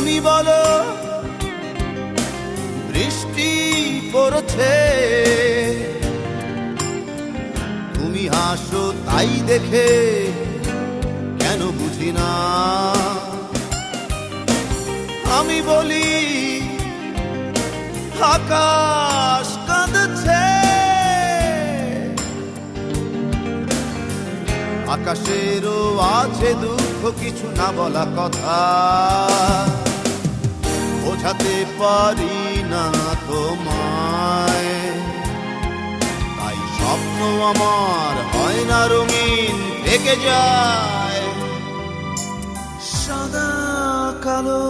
তুমি বলো বৃষ্টি পড়ছে, তুমি হাসো তাই দেখে কেন বুঝি না। আমি বলি আকাশ কাঁদছে, আকাশেরও আছে দুঃখ, কিছু না বলা কথা বোঝাতে পারি না তোমায়। তাই স্বপ্ন আমার হয় না রঙিন, থেকে যায় সাদা কালো।